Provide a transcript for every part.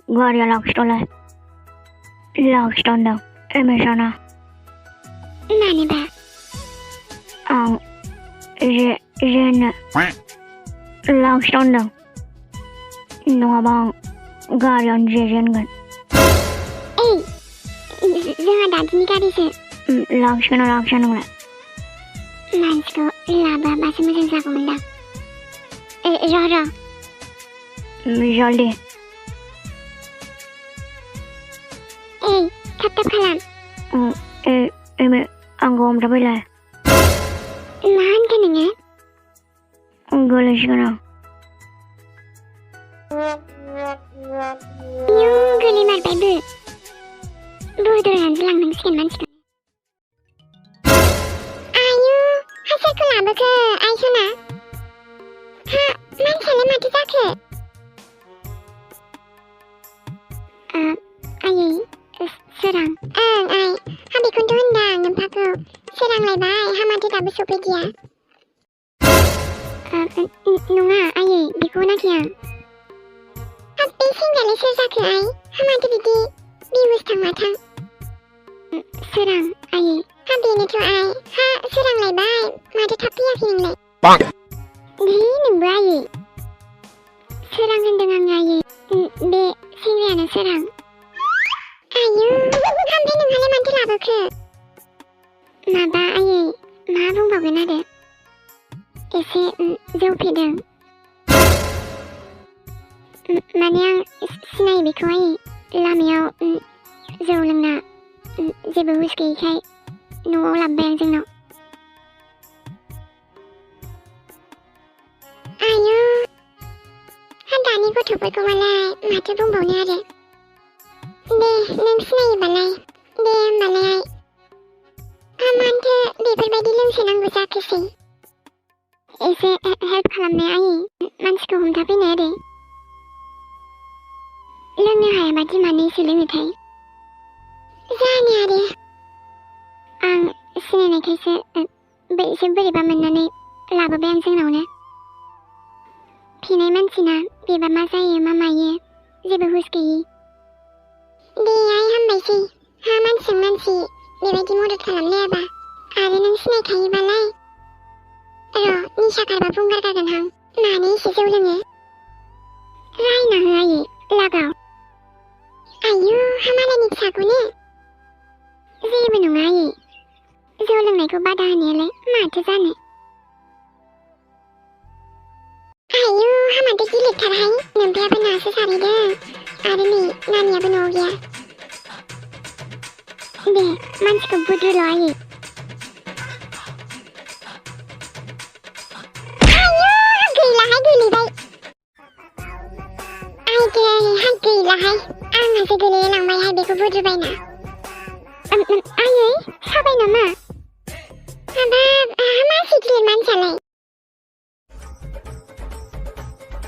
Guarda l'Austole. L'Austole. Emi sana. Mane ba? Jen. L'Austole. Nunggu bang. Guarda jen kan. Jangan dah ni kali se. L'Austole lah. Mansko laba bahasa macam siapa benda? Rara. Jolly. Kata kalam. Emi anggom tapi lah. Nahan kan ni? Golis kan. Yung guli mar baby. Bodo yang selang nang skin mansko. Ayo, hasil kelaba ke? Ayo na. Ha, mansko le mati tak ke? Ayo, serang. Ay, habis kuntu hendang nampak ke? Serang lebai, hama tidak besok pergi ya. Nunga, ayo, biku nak ya. Habis singgah le serang ke ay, hama tidak di bius tang matang. Serang, ayo, habis ni tu ay, ha serang lebai, mati tapi ya kini le. Bang. Di nunggu ayo. Serang hendang ayo, be singgah na serang. Ayo, hampir nung hale manti laba ke. Maba ayo, mabung bawa nade. Ese jauh pedang. Mana yang sinai biku ayo, lamiau jauh lengna. Jeba whisky kai, nunggu labang jengno. Ayo, handa ni ko thupai ko malai, mata bung bawa nade. Nang sinai balai. Balai. Aman tu berbeda lem senang guna kesi. Ese help kalam me ai. Mansko hum tapi ne de. Lem ne hai bati mane siling utai. Zani ade. Ang sini ne kese be seberi baman ne laba bang sing nau ne. Pinai mansina be ba masai mama ye. Jeba huski. Dia yang baisi, haman sengan si, berbagi mulut kalam leba. Ada nang sinai kai balai. Ro, ni syakar babung gargagan hang. Mana isi seulangnya? Rai na hai, lagau. Ayo, hamala ni saku ne. Zee benung ai. Zeulang nai ko badah ni le, mata zane. Ayo, hamada gilit tarai, nampi apa nasi sari deh. Ada ni, nani apa nogia? Deh, mansko bodo lo ai. Ayo, gila hai gili bai. Ai deh, hai gila hai. Ang nasi gili lang bai hai beku bodo bai na. Ayo, sabai nama. Abab, masih gili mansalai.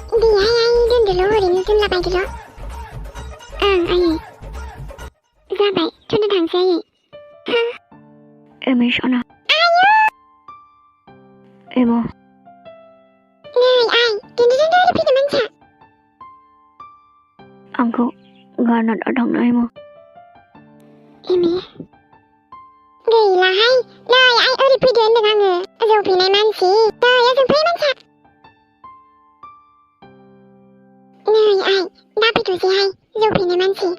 Dia ai dun dulu hari ni tu lapai dulu. Ai. Zabai, tunda thang saya. Ha. Emi sana. Ayo. Emo. Ai, dun lebih teman sa. Angku gana datang na emo. Emi. Gila hai. Lai ai ori pidun dengan nge. Azau pinai mansi. Lai azau pinai mansa. Ai, dapat tu si hai. Azau pinai mansi.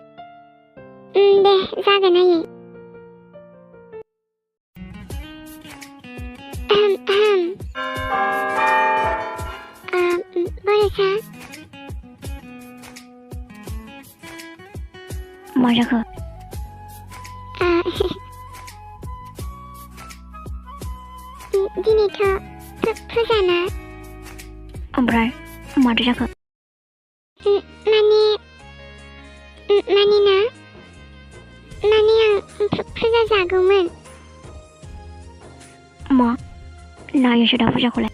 Deh, zagan ai. Boleh sa? Masa ke? Dini tu, pusana. Ambrai, mata cakap. Mani na? Mani yang pusa zaguman. Ma, na yang sudah puja kulai.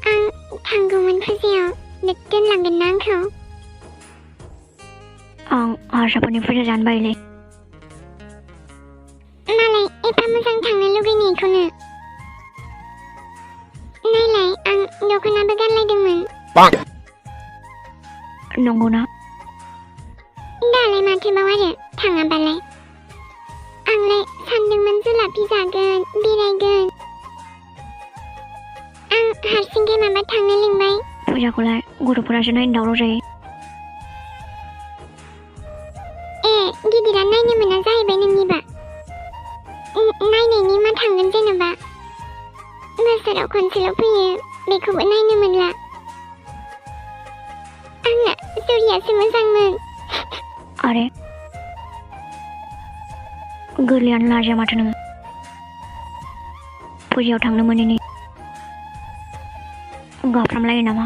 Ang tangguman pusiyo, dun lang ganang ko. Ang harus apa ni puja jangan baile. Malay, ipamusang tang na lugay ni ko na. Nailay, ang do ko nabagan lay duman. Bang. नंगौना? दालाय माथोबाव आरो थाङाबालाय? आंलाय सानदोंमोन जुलाफि जागोन, बेरायगोन। आं हारसिंखाय माबा थांनो लिंबाय। फुजाखौलाय गथ'फोरासो नायनो दावराव जायो। गिदिरा नायनो मोना जाहैबाय नोंनिबा। नायनायनि मा थांगोन जेनेबा? बोसोराव खनसेल' फैयो, बेखौबो नायनो मोनला। आंना जुरियासो मोजांमोन। आरे गोरलैयानो लाजिया माथो नोङो। फुजायाव थांनो मोनैनि गाफ्रामलायो नामा?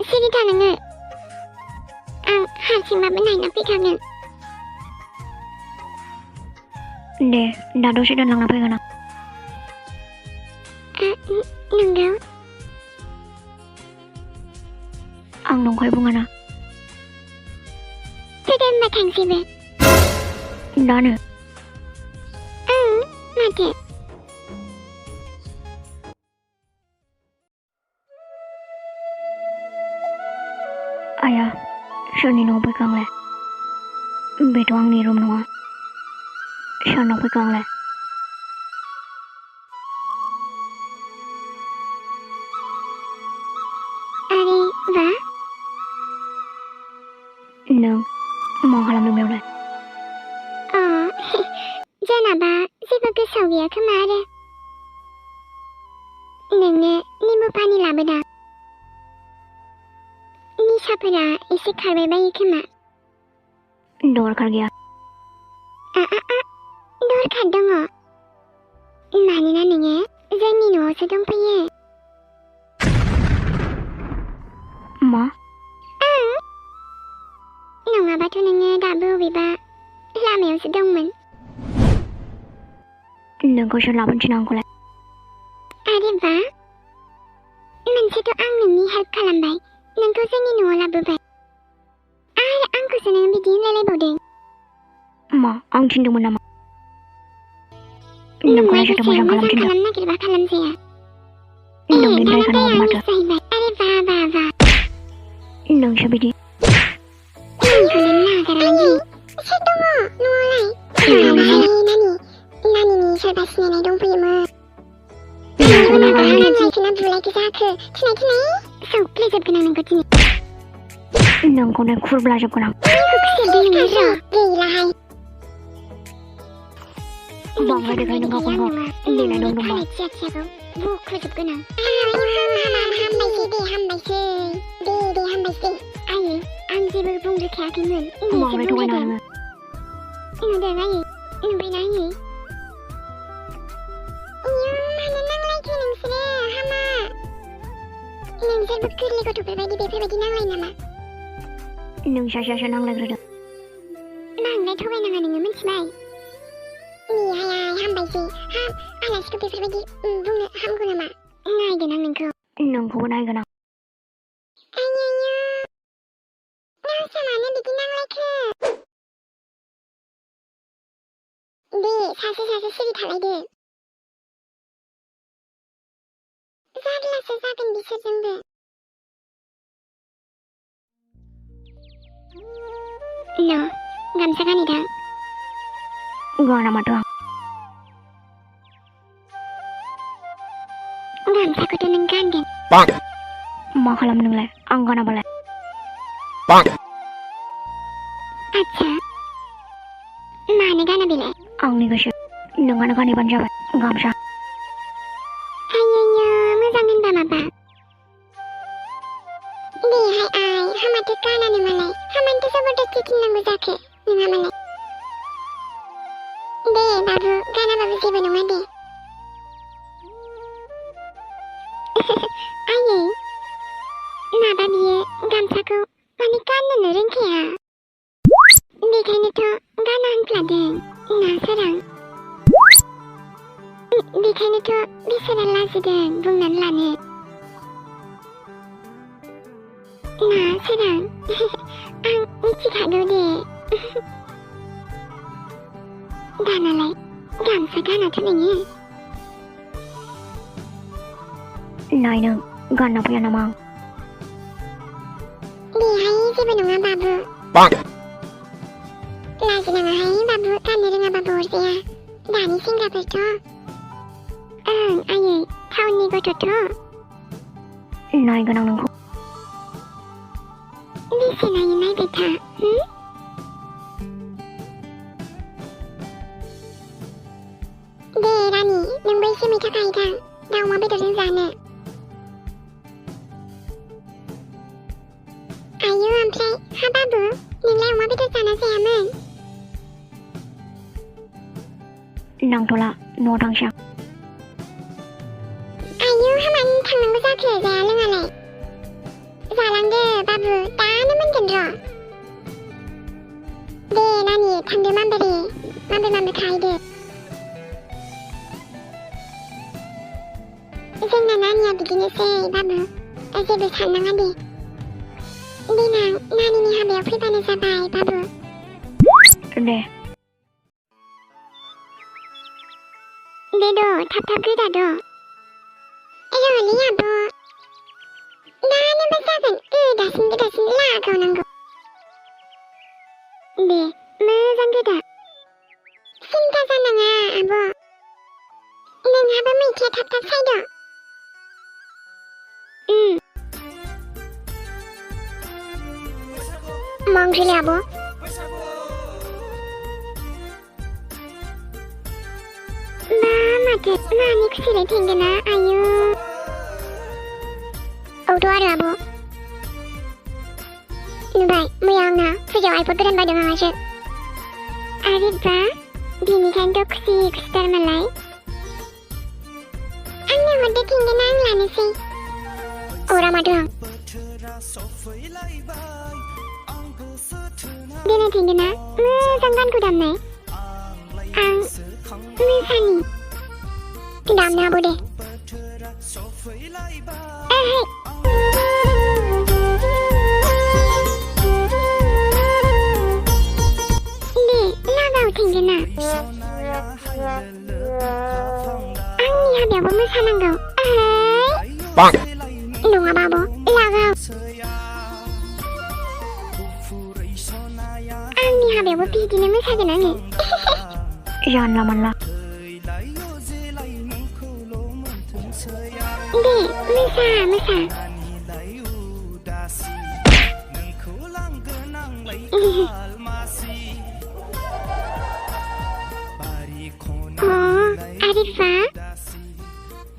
सिरि था नोङो। आं हारसिंबाबो नायना फैखागोन। दे दा दसे दोनलांना फैगोन आं। नंगौ? आं नंखाय बुङाना। फैदो होनबा थांसैबो। दानो? माथो? आया सोरनि न'आव फैखो आंलाय? बेथ' आंनि रुम नङा। सोरनाव फैखो आंलाय? आरे बा नों मा खालामदों बेयावलाय? जेनेबा जेबो गोसोआव गैया खोमा आरो। नोंनो निमु पानि लाबोदां। निसाफोरा एसे खारबाय बायो खोमा। दरखार गैया। दरखार दङ। मानोना नोङो जोंनि न'आवसो दंफैयो। मा? नङाबाथ' नोङो दाबो अबेबा लामायावसो दंमोन। नोंखौ सोर लाबोनो थिनो आंखौलाय? आरे बा मोनसेथ' आं नोंनि हेल्प खालामबाय, नोंखौ जोंनि न'आव लाबोबाय। आरो आंखौसो नों बिदि होनलायलायबावदों। मा आं थिनदोंमोन नामा? नोंखौलाय सोरथो मोजां खालामनो थिनदों? खालामनो नागिरबा खालामजाया। नोंनि दायखा नङामोन माथो। जाहैबाय। आरे बा नोंसो बिदि। नोंखौनो नागारालाय सोर दङ न'आवलाय? नानिनि सोरबा सिनायनाय दंफैयोमोन। नोंखौनो बुलायखो जाखो थिनाय सौख्लायजोबगोन आं नोंखौ दिनै। नोंखौनो खुरब्लाजोबगोन आं। गैलाहाय। बांद्राय देखाय नों गावखौनो देनाय दं दंबा। बुख्रुजोबगोन आं। हामबायसै। आयै आं जेबो बुंग्रोखायाखैमोन। बांद्राय थगायनाङा नोङो। नुदों आयै, नुबायना आयै? मानो नांलायखो नोंसोरो हामा? नोंसोरबो गोरलै गथ'फोरबायदि बेफोरबायदि नांलाय नामा? नों सासेयासो नांलायग्रोदों। बांद्राय थगायनाङा नोङो मिथिबाय? नेहाय हामबायसै। आलासिखौ बेफोरबायदि बुंनो हामगौ नामा? नायगोन आं नोंखौ। नोंखौबो नायगोन आं। नोंसो मानो बिदि नांलायखो? दे सासे सिरि थालायदो। जारलासो जागोन बिसोरजोंबो। गामसा गानैदां। गाना माथो आं। गामसाखौथ' नों गानगोन। मा खालामो नोंलाय? आं गानाबालाय? आच्छा मानो गाना बेलाय? आंनि गोसो। नोंहानो गानहैबानो जाबाय गामसा। मोजां होनबा माबा। देहाय आइ हामाथो गानानो मालाय। हामानोथ' जबरदस्ति थिननांगौ जाखो नोंहा मालाय। दे बाबु गानाबाबो जेबो नङा दे। आयै माबा बियो गामसाखौ माने गाननोनो रोंखाया। बेखायनोथ' गाना होनफ्लादों ना सोरां। बेखायनोथ' बिसोरा लाजिदों बुंनानै लानो। ना सोरां आं मिथिखागौ दे। दानालाय गामसा गानाथ' नोङो। नाय नों गानना फैया नामा आं? जेबो नङा बाबु लाजिनाङाहाय बाबु गाननो रोङाबाबो अरजाया दानि सेंग्राफोरथ' ओं आयै टाउननि गथ'थ' नायगोन आं नोंखौ बेसे नायै नायबाय था दे रानि नोंबो एसे मैथा खाहैथां दा अमा बेदरजों जानो आयौ ओमफ्राय हा बाबु नोंलाय अमा बेदर जाना जायामोन नांथ'ला न'आव थांसै आं आयौ हामानो थांनांगौ जाखो जाया लोङालाय जालांदो बाबु दानो मोनगोन र' दे नानि थांदो मामबे खाहैदो जोंना नानिया बिदिनोसै बाबु जेबो साननाङा दे देनां नानिनि हाबायाव फैबानो जाबाय बाबु दे थाब गोदाद' र'लै आब' दानोबा जागोन गोदासिन लागावनांगौ दे मोजां गोदा सिन्था जानाङा आब' नोंहाबो मैथाया थाब सायद' मा ओंख्रिलै आब' माथो नानि खुसिलाय थेंगोना आयौ औथ' आरो आब' नुबाय मैया आंना फुजायाव आइपड गोदान बायदों आंहासो आरे बा बेनिखायनोथ' खुसिथार मालाय आंनो हरदो थेंगोना आं लानोसै अरा माथो आं देनां थेंगोना मोजां गानखौ दामनाय आं मोसानि दामनो आब' दे दे लागाव थेंगोना आंनि हाबायावबो मोसानांगौ नङाबा आब' लागाव आंनि हाबायावबो बिदिनो मोसागोन आङो जानला मानला दे मोसा आरिफा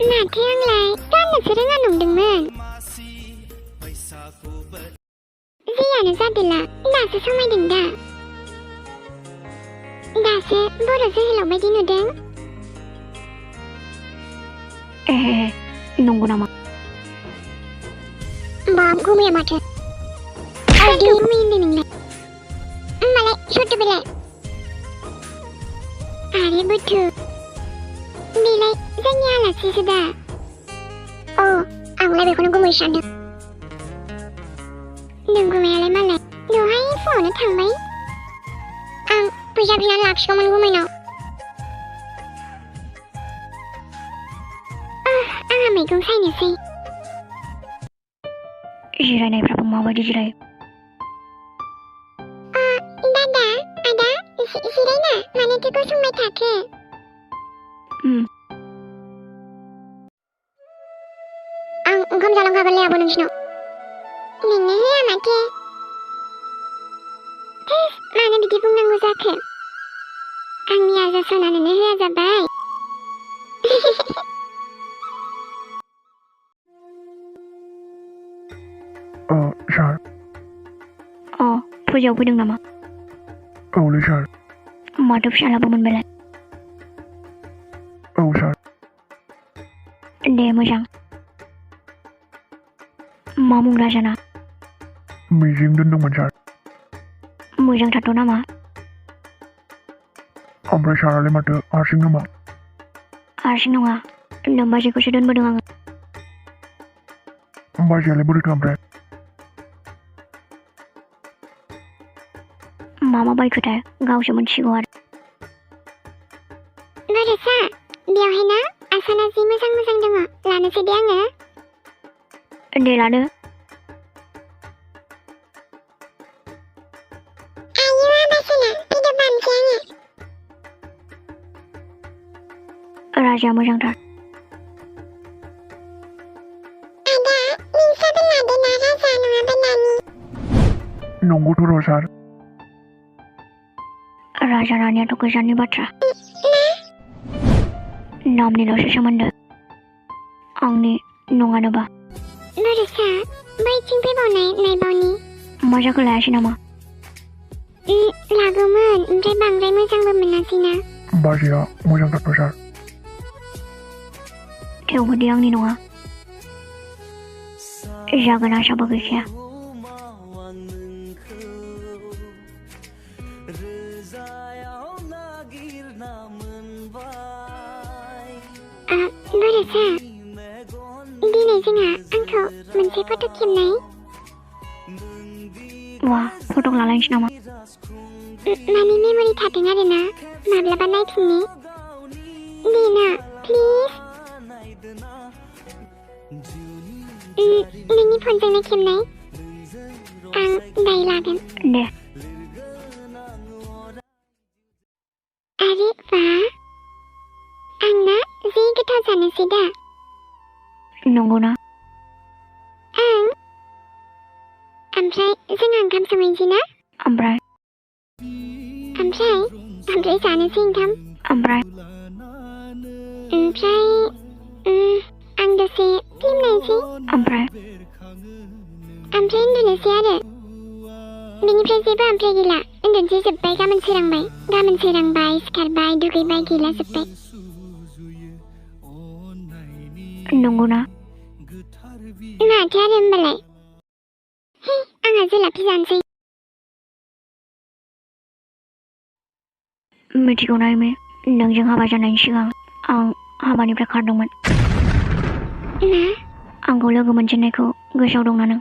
माथो आंलाय गाननोसो रोङा नंदोंमोन जेयानो जादोला दासो समायदों दासो बर' जोहोलाव बायदि नुदों नंगौ नामा बाब गुमैया माथो सोरखौ गुमै होनदों नोंलाय होमबालाय सथ' बेलाय आरे बुथु बेलाय जोंनि आलासिसो दा आंलाय बेखौनो गुमै सानदों नों गुमैयालाय मालाय दहाय फुङावनो थांबाय आं फैसा बिनानै लाखिगौमोन गुमैनाव आंहा मैगं सायनोसै जिरायनायफ्राबो माबायदि जिरायो दादा आदा जिरायना मानोथो गसंबाय थाखो आं ओंखाम जालांखागोनलै आब' नोंसिनाव नोंनो होआ माथो मानो बिदि बुंनांगौ जाखो आंनि आजासनानोनो होआ जाबाय सार फुजायाव फैदों नामा औलै सार माथो फिसालाबो मोनबायलाय औ सार दे मोजां मा मुं राजाना मिजिं दोनदोंमोन सार मोजांथारथ' नामा ओमफ्राय सारालाय माथो हारसिं नामा हारसिं नङा नोम्बाजैखौसो दोनबोदों आङो बाजैयालाय बोरैथो ओमफ्राय मा बायखोथाय गावसो मोनथिगौ आरो बर'सा बेयावहाय ना आसाना जि मोजां दङ लानोसै दे आङो दे लादो मानसिया मोजांथार आदा नोंस्राबो लादोना राजा नङाबा नानि नंगौथ' र' सार राजा रानियाथ' गोजाननि बाथ्रा नामनिल'सो सोमोन्दो आंनि नङानोबा बर'सा बैथिं फैबावनाय नायबावनि मा जाखो लायासै नामा लागौमोन ओमफ्राय बांद्राय मोजांबो मोनासैना बाजैया मोजांथारथ' सार थेवबो दि आंनि नङा जागोन आसाबो गैखाया बर'सा दिनै जोंहा आंखौ मोनसे फट' खेबनाय वा फट' लालायनोसै नामा माने मेम'रि थाथों आरोना माब्लाबा नायफिननि दे ना प्लिज नोंनि फनजोंनो खेबनाय आं दायो लागोन दे आरे बा आंना जि गोथाव जानोसै दा नंगौना ओं ओमफ्राय जों ओंखाम संहैनोसै ना ओमफ्राय जानोसै ओंखाम ओमफ्राय आं दसे फिल्म नायनोसै ओमफ्राय उन्दुनोसै आरो बेनिफ्राय जेबो ओमफ्राय गैला उन्दुनोसै जोब्बाय गाबोन सोरांबाय सिखारबाय दुगैबाय गैला जोब्बाय नंगौना माथो आरो होमबालाय आंहा जुलाफि जानोसै मिथिगौना एमि नोंजों हाबा जानायनि सिगां आं हाबानिफ्राय खारदोंमोन मा आंखौ लोगो मोनजेननायखौ गोसोआव दंना नों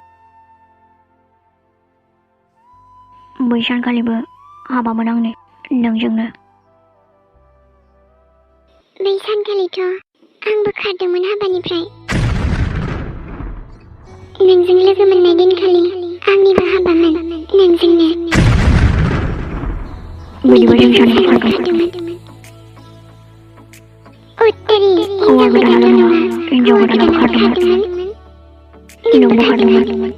बै सानखालिबो हाबामोन आंनि नोंजोंनो बै सानखालिथ' आंबो खारदोंमोन हाबानिफ्राय नोंजों लोगो मोननाय दिनखालि आंनिबो हाबामोन नोंजोंनो बिदिबा जों सानैबो खारदोंमोन उत्तरी हौवा गोदानाल' नङा हिनजाव गोदानाबो खारदोंमोन नोंबो खारदोंमोन